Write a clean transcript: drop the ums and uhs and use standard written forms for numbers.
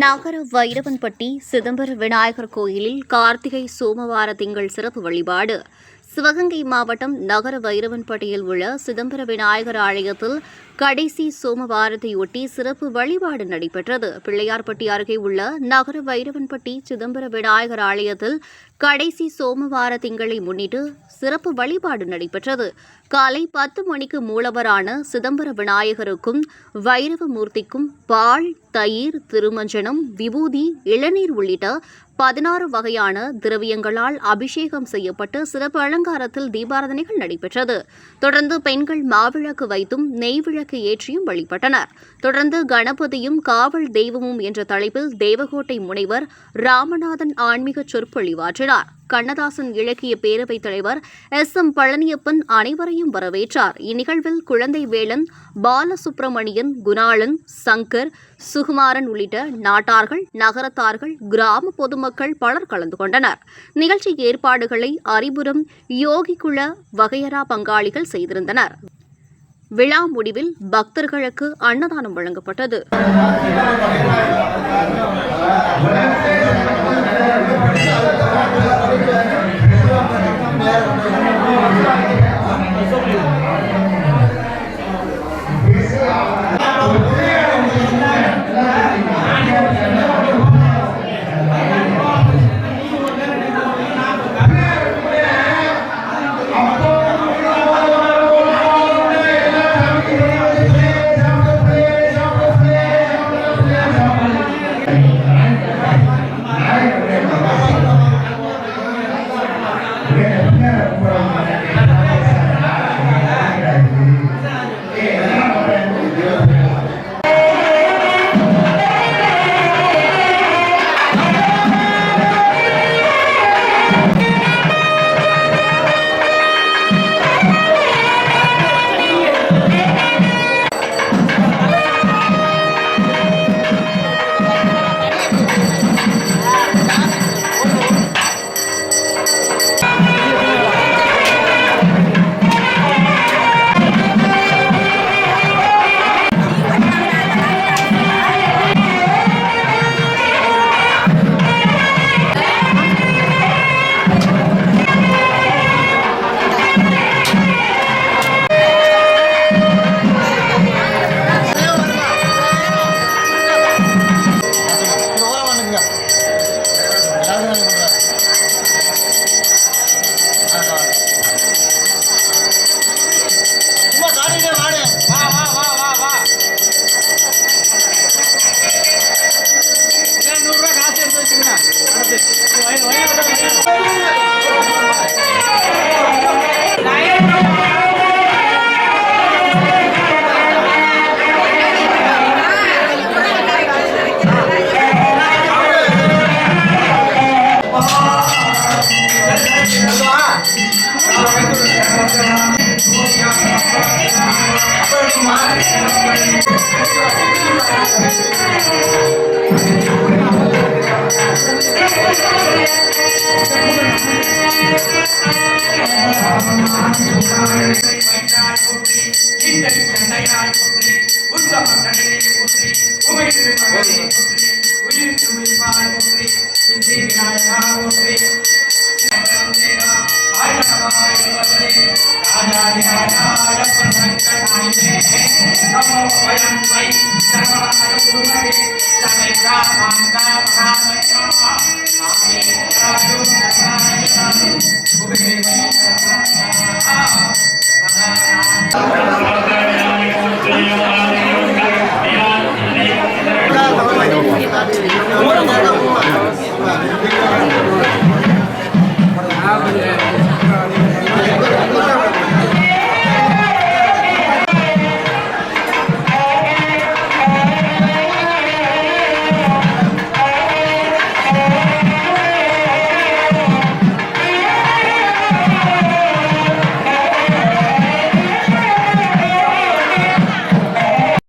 நகர வைரவன்பட்டி சிதம்பர விநாயகர் கோயிலில் கார்த்திகை சோமவார திங்கள் சிறப்பு வழிபாடு. சிவகங்கை மாவட்டம் நகர வைரவன்பட்டியில் உள்ள சிதம்பர விநாயகர் ஆலயத்தில் கடைசி சோமவாரத்தையொட்டி சிறப்பு வழிபாடு நடைபெற்றது. பிள்ளையார்பட்டி அருகே உள்ள நகர வைரவன்பட்டி சிதம்பர விநாயகர் ஆலயத்தில் கடைசி சோமவார திங்களை முன்னிட்டு சிறப்பு வழிபாடு நடைபெற்றது. காலை 10 மணிக்கு மூலவரான சிதம்பர விநாயகருக்கும் வைரவமூர்த்திக்கும் பால், தயிர், திருமஞ்சனம், விபூதி, இளநீர் உள்ளிட்ட 16 வகையான திரவியங்களால் அபிஷேகம் செய்யப்பட்டு சிறப்பு அலங்காரத்தில் தீபாராதனைகள் நடைபெற்றது. தொடர்ந்து பெண்கள் மாவிளக்கு வைத்தும் நெய்விளக்கு ஏற்றியும் வழிபட்டனர். தொடர்ந்து கணபதியும் காவல் தெய்வமும் என்ற தலைப்பில் தேவகோட்டை முனைவர் ராமநாதன் ஆன்மீக சொற்பொழிவாற்றினார். கண்ணதாசன் இலக்கிய பேரவைத் தலைவர் SM பழனியப்பன் அனைவரையும் வரவேற்றார். இந்நிகழ்வில் குழந்தை வேலன், பாலசுப்பிரமணியன், குணாளன், சங்கர், சுகுமாரன் உள்ளிட்ட நாட்டார்கள், நகரத்தார்கள், கிராம பொதுமக்கள் பலர் கலந்து கொண்டனர். நிகழ்ச்சி ஏற்பாடுகளை அரிபுரம் யோகிகுல வகையரா பங்காளிகள் செய்திருந்தனர். விழா முடிவில் பக்தர்களுக்கு அன்னதானம் வழங்கப்பட்டது. இந்த